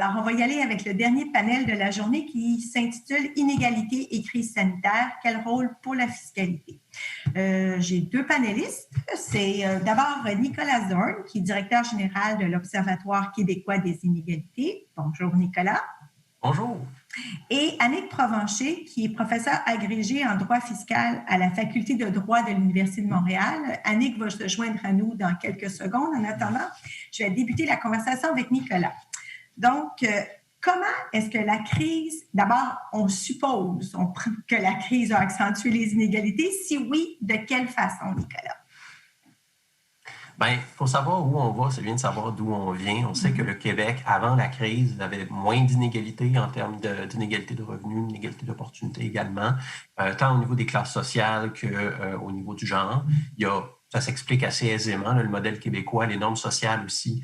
Alors, on va y aller avec le dernier panel de la journée qui s'intitule « Inégalité et crise sanitaire, quel rôle pour la fiscalité ». J'ai deux panélistes. C'est d'abord Nicolas Zorn, qui est directeur général de l'Observatoire québécois des inégalités. Bonjour, Nicolas. Bonjour. Et Annick Provencher, qui est professeure agrégée en droit fiscal à la Faculté de droit de l'Université de Montréal. Annick va se joindre à nous dans quelques secondes. En attendant, je vais débuter la conversation avec Nicolas. Donc, comment est-ce que la crise, d'abord, on suppose que la crise a accentué les inégalités? Si oui, de quelle façon, Nicolas? Bien, il faut savoir où on va, c'est bien de savoir d'où on vient. On sait que le Québec, avant la crise, avait moins d'inégalités en termes d'inégalités de revenus, d'inégalités d'opportunités également, tant au niveau des classes sociales qu'au niveau du genre. Ça s'explique assez aisément, le modèle québécois, les normes sociales aussi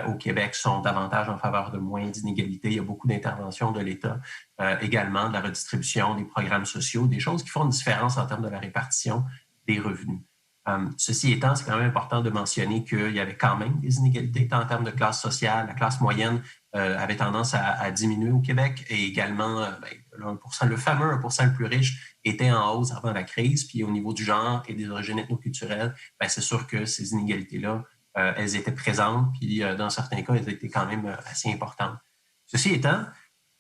au Québec sont davantage en faveur de moins d'inégalités. Il y a beaucoup d'interventions de l'État également, de la redistribution, des programmes sociaux, des choses qui font une différence en termes de la répartition des revenus. Ceci étant, c'est quand même important de mentionner qu'il y avait quand même des inégalités tant en termes de classe sociale. La classe moyenne avait tendance à diminuer au Québec et également le fameux 1% le plus riche était en hausse avant la crise. Puis au niveau du genre et des origines ethnoculturelles, c'est sûr que ces inégalités-là, elles étaient présentes. Puis dans certains cas, elles étaient quand même assez importantes. Ceci étant,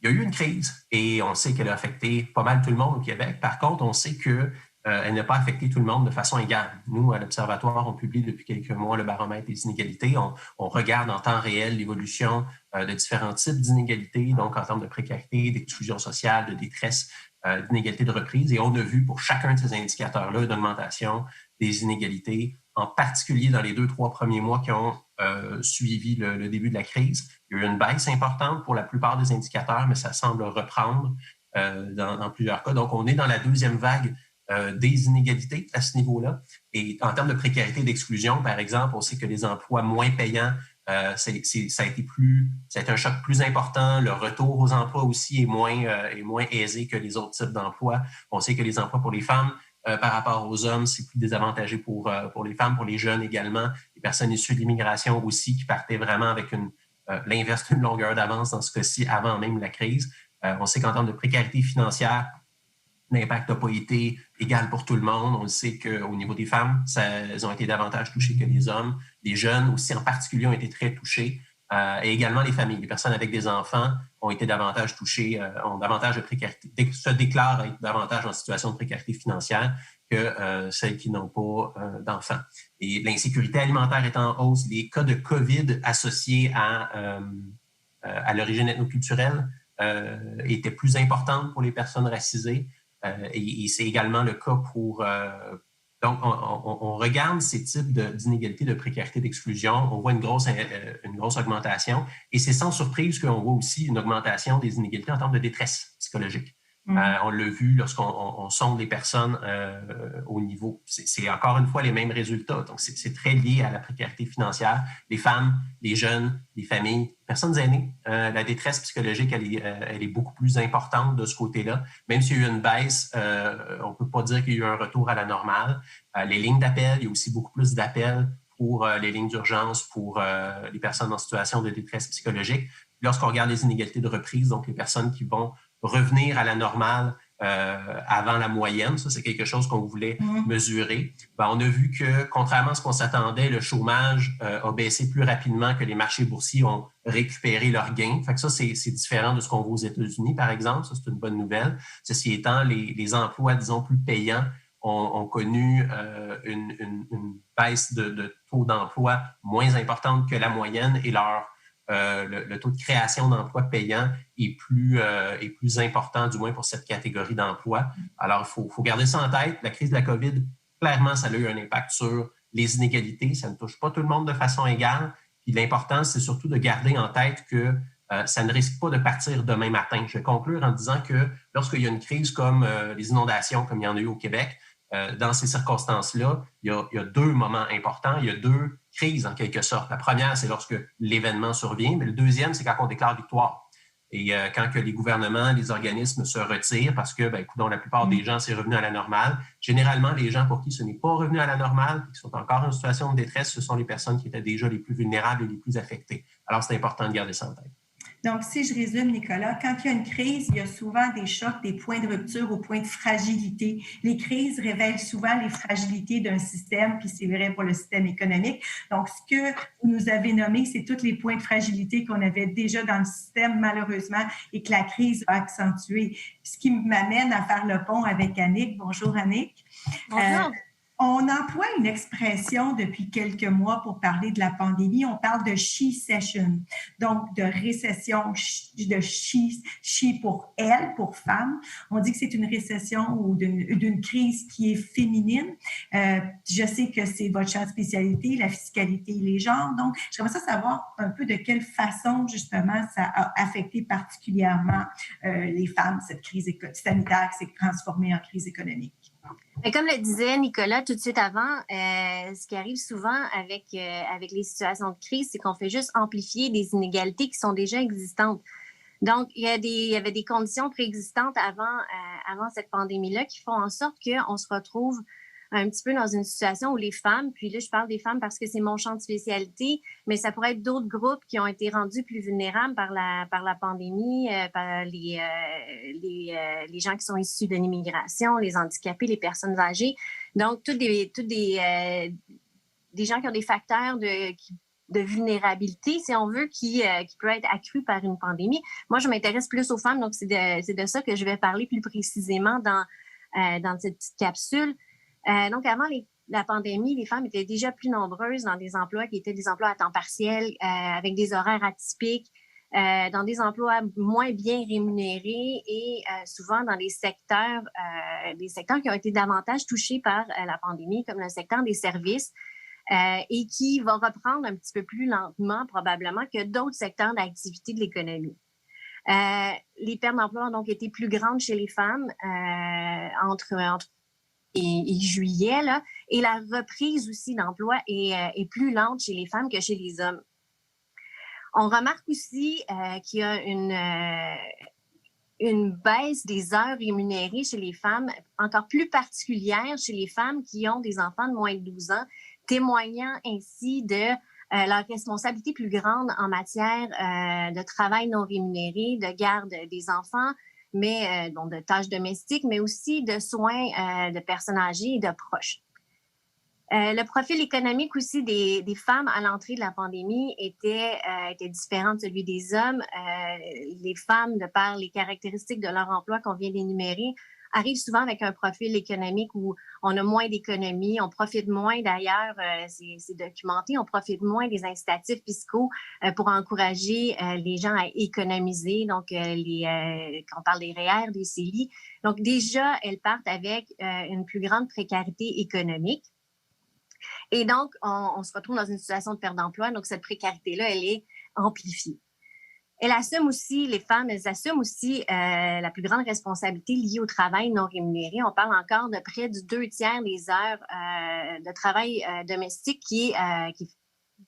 il y a eu une crise et on sait qu'elle a affecté pas mal tout le monde au Québec. Par contre, on sait que elle n'a pas affecté tout le monde de façon égale. Nous, à l'Observatoire, on publie depuis quelques mois le baromètre des inégalités. On regarde en temps réel l'évolution de différents types d'inégalités, donc en termes de précarité, d'exclusion sociale, de détresse, d'inégalité de reprise. Et on a vu pour chacun de ces indicateurs-là une augmentation des inégalités, en particulier dans les 2-3 premiers mois qui ont suivi le début de la crise. Il y a eu une baisse importante pour la plupart des indicateurs, mais ça semble reprendre dans plusieurs cas. Donc, on est dans la deuxième vague des inégalités à ce niveau-là. Et en termes de précarité et d'exclusion, par exemple, on sait que les emplois moins payants, ça a été un choc plus important. Le retour aux emplois aussi est moins aisé que les autres types d'emplois. On sait que les emplois pour les femmes, par rapport aux hommes, c'est plus désavantagé pour les femmes, pour les jeunes également, les personnes issues de l'immigration aussi qui partaient vraiment avec l'inverse d'une longueur d'avance dans ce cas-ci avant même la crise. On sait qu'en termes de précarité financière, l'impact n'a pas été égal pour tout le monde. On le sait qu'au niveau des femmes, elles ont été davantage touchées que les hommes. Les jeunes aussi en particulier ont été très touchés. Et également les familles. Les personnes avec des enfants ont été davantage touchées, ont davantage de précarité, se déclarent être davantage en situation de précarité financière que celles qui n'ont pas d'enfants. Et l'insécurité alimentaire est en hausse. Les cas de COVID associés à l'origine ethnoculturelle étaient plus importantes pour les personnes racisées. Et c'est également le cas pour... donc, on regarde ces types d'inégalités, de précarité, d'exclusion. On voit une grosse augmentation. Et c'est sans surprise qu'on voit aussi une augmentation des inégalités en termes de détresse psychologique. On l'a vu lorsqu'on sonde les personnes au niveau... C'est encore une fois les mêmes résultats. Donc, c'est très lié à la précarité financière. Les femmes, les jeunes, les familles, les personnes aînées, la détresse psychologique, elle est beaucoup plus importante de ce côté-là. Même s'il y a eu une baisse, on ne peut pas dire qu'il y a eu un retour à la normale. Les lignes d'appel, il y a aussi beaucoup plus d'appels pour les lignes d'urgence, pour les personnes en situation de détresse psychologique. Lorsqu'on regarde les inégalités de reprise, donc les personnes qui vont revenir à la normale avant la moyenne, ça c'est quelque chose qu'on voulait mesurer. On a vu que, contrairement à ce qu'on s'attendait, le chômage a baissé plus rapidement que les marchés boursiers ont récupéré leurs gains. Fait que ça, c'est différent de ce qu'on voit aux États-Unis, par exemple. Ça, c'est une bonne nouvelle. Ceci étant, les emplois, disons, plus payants ont connu une baisse de taux d'emploi moins importante que la moyenne et le taux de création d'emplois payants est plus important, du moins pour cette catégorie d'emplois. Alors, il faut garder ça en tête. La crise de la COVID, clairement, ça a eu un impact sur les inégalités. Ça ne touche pas tout le monde de façon égale. Puis l'important, c'est surtout de garder en tête que ça ne risque pas de partir demain matin. Je vais conclure en disant que lorsqu'il y a une crise comme les inondations, comme il y en a eu au Québec, dans ces circonstances-là, il y a deux moments importants. Il y a deux crises, en quelque sorte. La première, c'est lorsque l'événement survient, mais le deuxième, c'est quand on déclare victoire. Et quand que les gouvernements, les organismes se retirent parce que, la plupart des gens, c'est revenu à la normale. Généralement, les gens pour qui ce n'est pas revenu à la normale, qui sont encore en situation de détresse, ce sont les personnes qui étaient déjà les plus vulnérables et les plus affectées. Alors, c'est important de garder ça en tête. Donc, si je résume, Nicolas, quand il y a une crise, il y a souvent des chocs, des points de rupture ou points de fragilité. Les crises révèlent souvent les fragilités d'un système, puis c'est vrai pour le système économique. Donc, ce que vous nous avez nommé, c'est tous les points de fragilité qu'on avait déjà dans le système, malheureusement, et que la crise a accentué. Ce qui m'amène à faire le pont avec Annick. Bonjour, Annick. Bonjour. On emploie une expression depuis quelques mois pour parler de la pandémie. On parle de she session, donc de récession, de she pour elle, pour femme. On dit que c'est une récession ou d'une crise qui est féminine. Je sais que c'est votre champ de spécialité, la fiscalité et les genres. Donc, j'aimerais savoir un peu de quelle façon, justement, ça a affecté particulièrement les femmes, cette crise sanitaire qui s'est transformée en crise économique. Mais comme le disait Nicolas tout de suite avant, ce qui arrive souvent avec les situations de crise, c'est qu'on fait juste amplifier des inégalités qui sont déjà existantes. Donc, il y avait des conditions préexistantes avant cette pandémie-là qui font en sorte qu'on se retrouve un petit peu dans une situation où les femmes, puis là, je parle des femmes parce que c'est mon champ de spécialité, mais ça pourrait être d'autres groupes qui ont été rendus plus vulnérables par la pandémie, par les gens qui sont issus de l'immigration, les handicapés, les personnes âgées. Donc, des gens qui ont des facteurs de vulnérabilité, si on veut, qui peut être accru par une pandémie. Moi, je m'intéresse plus aux femmes, donc c'est de ça que je vais parler plus précisément dans cette petite capsule. Donc, avant la pandémie, les femmes étaient déjà plus nombreuses dans des emplois qui étaient des emplois à temps partiel, avec des horaires atypiques, dans des emplois moins bien rémunérés et souvent dans des secteurs qui ont été davantage touchés par la pandémie, comme le secteur des services, et qui va reprendre un petit peu plus lentement probablement que d'autres secteurs d'activité de l'économie. Les pertes d'emploi ont donc été plus grandes chez les femmes entre et juillet, là, et la reprise aussi d'emploi est plus lente chez les femmes que chez les hommes. On remarque aussi qu'il y a une baisse des heures rémunérées chez les femmes, encore plus particulière chez les femmes qui ont des enfants de moins de 12 ans, témoignant ainsi de leur responsabilité plus grande en matière de travail non rémunéré, de garde des enfants, mais de tâches domestiques, mais aussi de soins de personnes âgées et de proches. Le profil économique aussi des femmes à l'entrée de la pandémie était différent de celui des hommes. Les femmes, de par les caractéristiques de leur emploi qu'on vient d'énumérer, arrivent souvent avec un profil économique où on a moins d'économies, on profite moins d'ailleurs, c'est documenté, on profite moins des incitatifs fiscaux pour encourager les gens à économiser, donc quand on parle des REER, des CELI. Donc déjà, elles partent avec une plus grande précarité économique. Et donc, on se retrouve dans une situation de perte d'emploi, donc cette précarité-là, elle est amplifiée. Les femmes, elles assument aussi la plus grande responsabilité liée au travail non rémunéré. On parle encore de près du 2/3 des heures de travail domestique qui est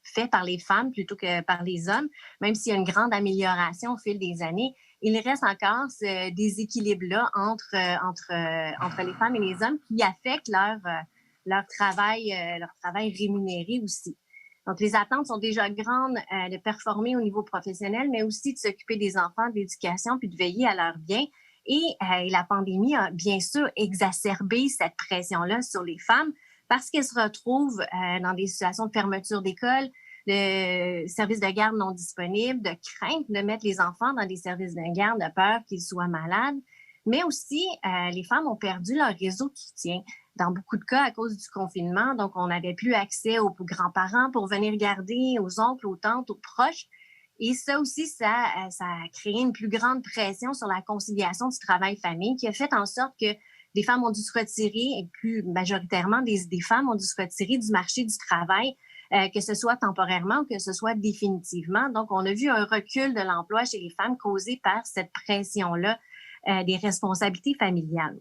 fait par les femmes plutôt que par les hommes, même s'il y a une grande amélioration au fil des années. Il reste encore ce déséquilibre-là entre les femmes et les hommes qui affectent leur travail rémunéré aussi. Donc, les attentes sont déjà grandes de performer au niveau professionnel, mais aussi de s'occuper des enfants, de l'éducation, puis de veiller à leur bien. Et la pandémie a bien sûr exacerbé cette pression-là sur les femmes parce qu'elles se retrouvent dans des situations de fermeture d'école, de services de garde non disponibles, de crainte de mettre les enfants dans des services de garde, de peur qu'ils soient malades. Mais aussi, les femmes ont perdu leur réseau de soutien. Dans beaucoup de cas, à cause du confinement, donc on n'avait plus accès aux grands-parents pour venir garder, aux oncles, aux tantes, aux proches. Et ça aussi, ça a créé une plus grande pression sur la conciliation du travail-famille qui a fait en sorte que des femmes ont dû se retirer, et plus majoritairement des femmes ont dû se retirer du marché du travail, que ce soit temporairement ou que ce soit définitivement. Donc, on a vu un recul de l'emploi chez les femmes causé par cette pression-là des responsabilités familiales.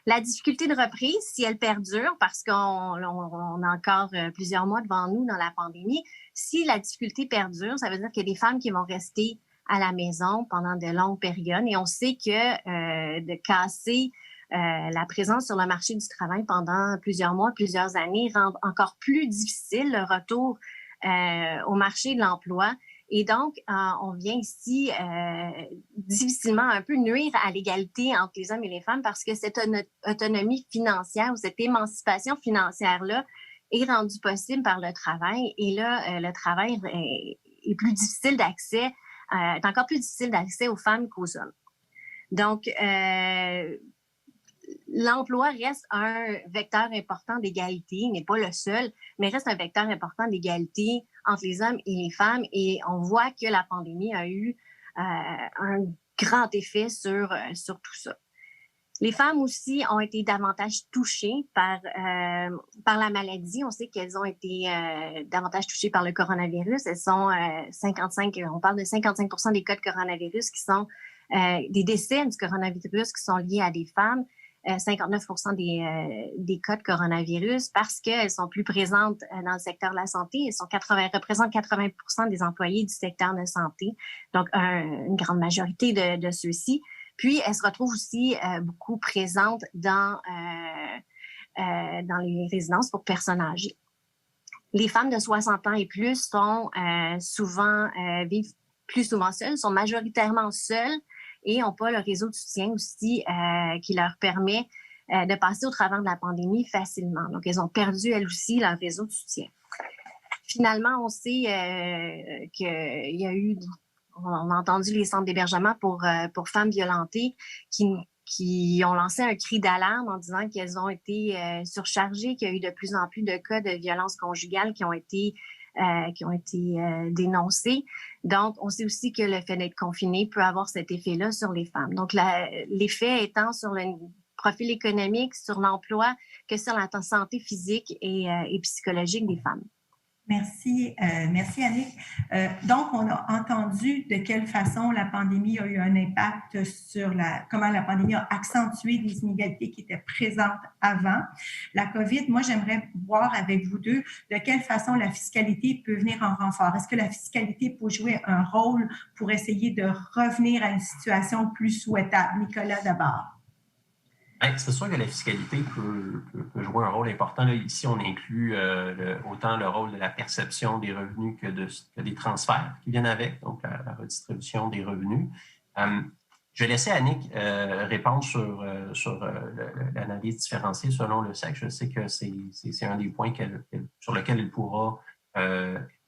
La difficulté de reprise, si elle perdure, parce qu'on a encore plusieurs mois devant nous dans la pandémie, si la difficulté perdure, ça veut dire qu'il y a des femmes qui vont rester à la maison pendant de longues périodes. Et on sait que de casser la présence sur le marché du travail pendant plusieurs mois, plusieurs années rend encore plus difficile le retour au marché de l'emploi. Et donc, on vient ici difficilement un peu nuire à l'égalité entre les hommes et les femmes parce que cette autonomie financière ou cette émancipation financière-là est rendue possible par le travail. Et là, le travail est plus difficile d'accès, est encore plus difficile d'accès aux femmes qu'aux hommes. Donc, l'emploi reste un vecteur important d'égalité, n'est pas le seul, mais reste un vecteur important d'égalité entre les hommes et les femmes. Et on voit que la pandémie a eu un grand effet sur tout ça. Les femmes aussi ont été davantage touchées par la maladie. On sait qu'elles ont été davantage touchées par le coronavirus. Elles sont on parle de 55% des cas de coronavirus qui sont des décès du coronavirus qui sont liés à des femmes. 59% des cas de coronavirus parce qu'elles sont plus présentes dans le secteur de la santé. Elles représentent 80% des employés du secteur de santé, donc une grande majorité de ceux-ci. Puis, elles se retrouvent aussi beaucoup présentes dans les résidences pour personnes âgées. Les femmes de 60 ans et plus vivent plus souvent seules, sont majoritairement seules, et n'ont pas le réseau de soutien aussi qui leur permet de passer au travers de la pandémie facilement. Donc, elles ont perdu, elles aussi, leur réseau de soutien. Finalement, on sait qu'il y a eu, on a entendu les centres d'hébergement pour femmes violentées qui ont lancé un cri d'alarme en disant qu'elles ont été surchargées, qu'il y a eu de plus en plus de cas de violences conjugales qui ont été dénoncés. Donc, on sait aussi que le fait d'être confiné peut avoir cet effet-là sur les femmes. Donc, l'effet étant sur le profil économique, sur l'emploi, que sur la santé physique et psychologique des femmes. Merci, merci Annick. Donc, on a entendu de quelle façon la pandémie a eu un impact sur comment la pandémie a accentué des inégalités qui étaient présentes avant la COVID. Moi, j'aimerais voir avec vous deux de quelle façon la fiscalité peut venir en renfort. Est-ce que la fiscalité peut jouer un rôle pour essayer de revenir à une situation plus souhaitable? Nicolas, d'abord. C'est sûr que la fiscalité peut jouer un rôle important. Là, ici, on inclut autant le rôle de la perception des revenus que des transferts qui viennent avec, donc la redistribution des revenus. Je vais laisser Annick répondre sur l'analyse différenciée selon le sexe. Je sais que c'est un des points sur lequel elle pourra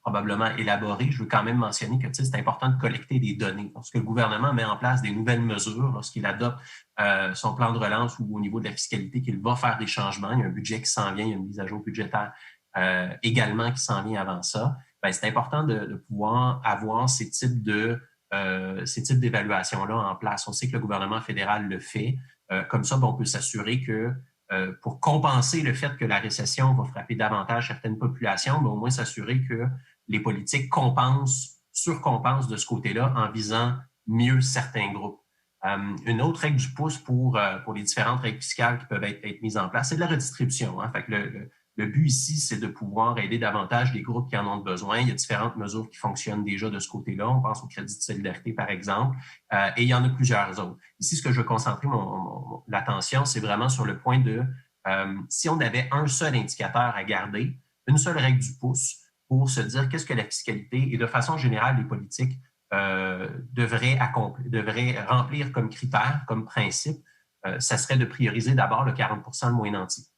probablement élaborer. Je veux quand même mentionner que c'est important de collecter des données. Lorsque le gouvernement met en place des nouvelles mesures, lorsqu'il adopte son plan de relance ou au niveau de la fiscalité, qu'il va faire des changements, il y a un budget qui s'en vient, il y a une mise à jour budgétaire également qui s'en vient avant ça, c'est important de pouvoir avoir ces types d'évaluations-là en place. On sait que le gouvernement fédéral le fait. Comme ça, on peut s'assurer que pour compenser le fait que la récession va frapper davantage certaines populations, au moins s'assurer que les politiques surcompensent de ce côté-là en visant mieux certains groupes. Une autre règle du pouce pour les différentes règles fiscales qui peuvent être mises en place, c'est de la redistribution. Fait que le but ici, c'est de pouvoir aider davantage les groupes qui en ont besoin. Il y a différentes mesures qui fonctionnent déjà de ce côté-là. On pense au crédit de solidarité, par exemple, et il y en a plusieurs autres. Ici, ce que je veux concentrer l'attention, c'est vraiment sur le point de si on avait un seul indicateur à garder, une seule règle du pouce pour se dire qu'est-ce que la fiscalité et de façon générale, les politiques devraient remplir comme critère, comme principe, ça serait de prioriser d'abord le 40% le moins nanti.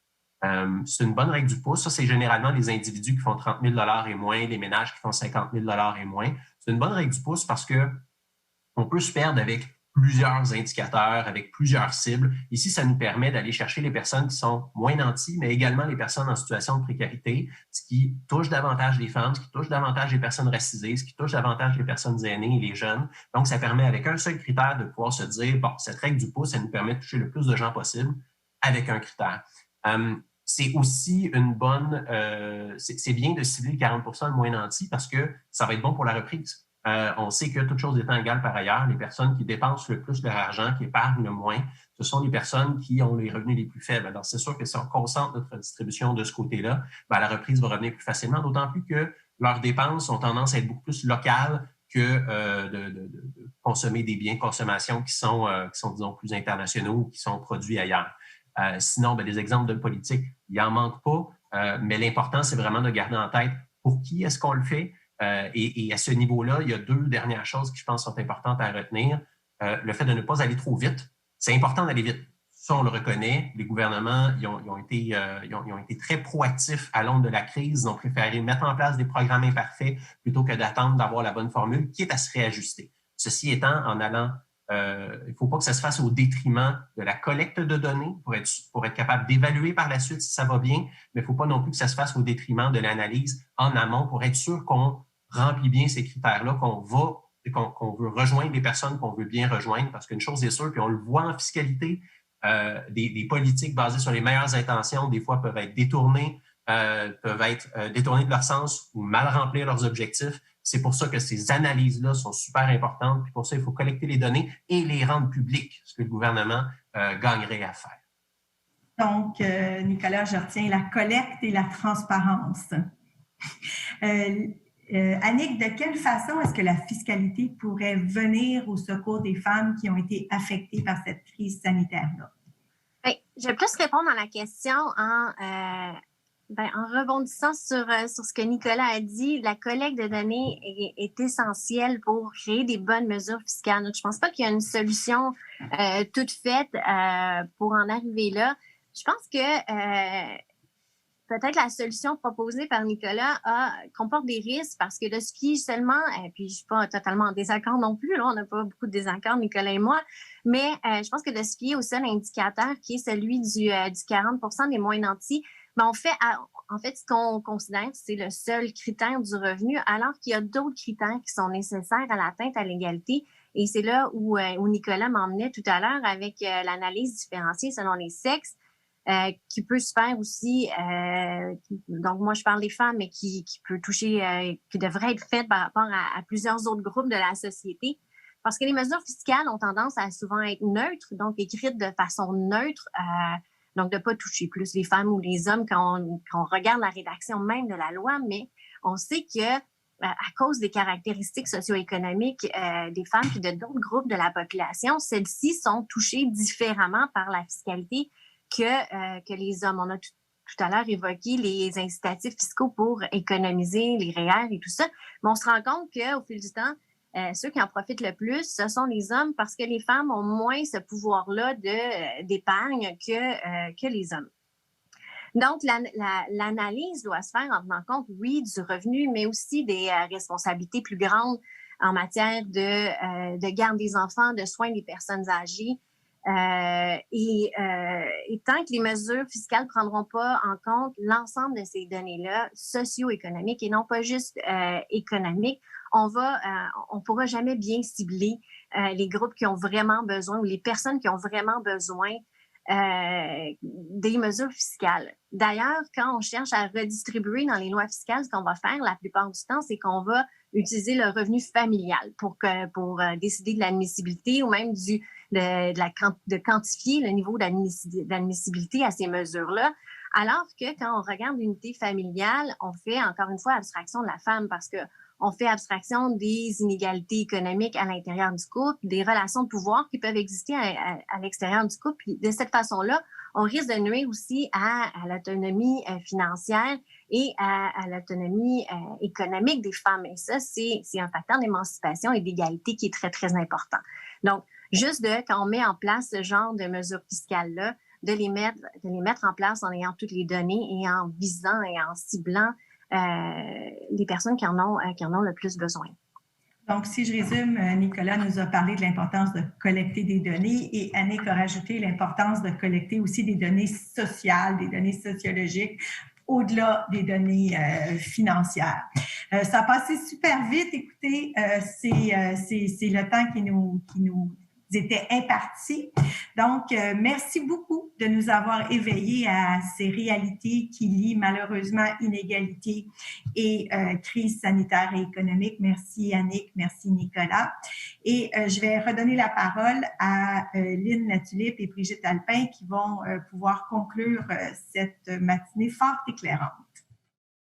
C'est une bonne règle du pouce. Ça, c'est généralement les individus qui font 30 000 $ et moins, les ménages qui font 50 000 $ et moins. C'est une bonne règle du pouce parce qu'on peut se perdre avec plusieurs indicateurs, avec plusieurs cibles. Ici, ça nous permet d'aller chercher les personnes qui sont moins nantis, mais également les personnes en situation de précarité, ce qui touche davantage les femmes, ce qui touche davantage les personnes racisées, ce qui touche davantage les personnes aînées et les jeunes. Donc, ça permet avec un seul critère de pouvoir se dire, cette règle du pouce, ça nous permet de toucher le plus de gens possible avec un critère. C'est aussi une bonne... c'est bien de cibler le 40% le moins nanti parce que ça va être bon pour la reprise. On sait que toutes choses étant égales par ailleurs, les personnes qui dépensent le plus leur argent, qui épargnent le moins, ce sont les personnes qui ont les revenus les plus faibles. Alors, c'est sûr que si on concentre notre distribution de ce côté-là, la reprise va revenir plus facilement, d'autant plus que leurs dépenses ont tendance à être beaucoup plus locales que de consommer des biens de consommation qui sont disons, plus internationaux ou qui sont produits ailleurs. Sinon, des exemples de politique, il n'en manque pas, mais l'important, c'est vraiment de garder en tête pour qui est-ce qu'on le fait, Et à ce niveau-là, il y a deux dernières choses qui, je pense, sont importantes à retenir. Le fait de ne pas aller trop vite. C'est important d'aller vite. Ça, on le reconnaît. Les gouvernements, ils ont été très proactifs à l'aune de la crise. Ils ont préféré mettre en place des programmes imparfaits plutôt que d'attendre d'avoir la bonne formule, quitte à se réajuster. Ceci étant, en allant, il ne faut pas que ça se fasse au détriment de la collecte de données pour être capable d'évaluer par la suite si ça va bien, mais il ne faut pas non plus que ça se fasse au détriment de l'analyse en amont pour être sûr qu'on remplit bien ces critères-là, qu'on veut rejoindre les personnes qu'on veut bien rejoindre, parce qu'une chose est sûre, puis on le voit en fiscalité, des politiques basées sur les meilleures intentions, des fois peuvent être détournées de leur sens ou mal remplir leurs objectifs. C'est pour ça que ces analyses-là sont super importantes. Puis pour ça, il faut collecter les données et les rendre publiques, ce que le gouvernement gagnerait à faire. Donc, Nicolas, je retiens la collecte et la transparence. Annick, de quelle façon est-ce que la fiscalité pourrait venir au secours des femmes qui ont été affectées par cette crise sanitaire-là? Bien, je vais plus répondre à la question en rebondissant sur ce que Nicolas a dit. La collecte de données est essentielle pour créer des bonnes mesures fiscales. Donc, je ne pense pas qu'il y a une solution toute faite pour en arriver là. Je pense que peut-être la solution proposée par Nicolas comporte des risques parce que de se fier seulement, et puis je ne suis pas totalement en désaccord non plus, là, on n'a pas beaucoup de désaccords, Nicolas et moi, mais je pense que de se fier au seul indicateur qui est celui du 40% des moins nantis, mais en fait, ce qu'on considère, c'est le seul critère du revenu, alors qu'il y a d'autres critères qui sont nécessaires à l'atteinte à l'égalité. Et c'est là où Nicolas m'emmenait tout à l'heure avec l'analyse différenciée selon les sexes. Qui peut se faire aussi, donc moi je parle des femmes, mais qui peut toucher, qui devrait être faite par rapport à plusieurs autres groupes de la société. Parce que les mesures fiscales ont tendance à souvent être neutres, donc écrites de façon neutre, donc de ne pas toucher plus les femmes ou les hommes quand on regarde la rédaction même de la loi, mais on sait que à cause des caractéristiques socio-économiques des femmes et de d'autres groupes de la population, celles-ci sont touchées différemment par la fiscalité que les hommes. On a tout à l'heure évoqué les incitatifs fiscaux pour économiser les REER et tout ça. Mais on se rend compte qu'au fil du temps, ceux qui en profitent le plus, ce sont les hommes parce que les femmes ont moins ce pouvoir-là d'épargne que les hommes. Donc, l'analyse doit se faire en tenant compte, oui, du revenu, mais aussi des responsabilités plus grandes en matière de garde des enfants, de soins des personnes âgées. Et tant que les mesures fiscales ne prendront pas en compte l'ensemble de ces données-là, socio-économiques et non pas juste économiques, on ne pourra jamais bien cibler les groupes qui ont vraiment besoin ou les personnes qui ont vraiment besoin des mesures fiscales. D'ailleurs, quand on cherche à redistribuer dans les lois fiscales, ce qu'on va faire la plupart du temps, c'est qu'on va utiliser le revenu familial pour décider de l'admissibilité ou même de quantifier le niveau d'admissibilité à ces mesures-là. Alors que quand on regarde l'unité familiale, on fait encore une fois abstraction de la femme parce que on fait abstraction des inégalités économiques à l'intérieur du couple, des relations de pouvoir qui peuvent exister à l'extérieur du couple. Puis de cette façon-là, on risque de nuire aussi à l'autonomie financière et à l'autonomie économique des femmes. Et ça, c'est un facteur d'émancipation et d'égalité qui est très, très important. Donc, juste quand on met en place ce genre de mesures fiscales-là, de les mettre en place en ayant toutes les données et en visant et en ciblant les personnes qui en ont le plus besoin. Donc, si je résume, Nicolas nous a parlé de l'importance de collecter des données et Annick a rajouté l'importance de collecter aussi des données sociales, des données sociologiques, au-delà des données financières. Ça a passé super vite. Écoutez, c'est le temps qui nous était imparti. Donc, merci beaucoup de nous avoir éveillés à ces réalités qui lient malheureusement inégalité et crise sanitaire et économique. Merci Annick, merci Nicolas. Et je vais redonner la parole à Lynn Latulippe et Brigitte Alpin qui vont pouvoir conclure cette matinée fort éclairante.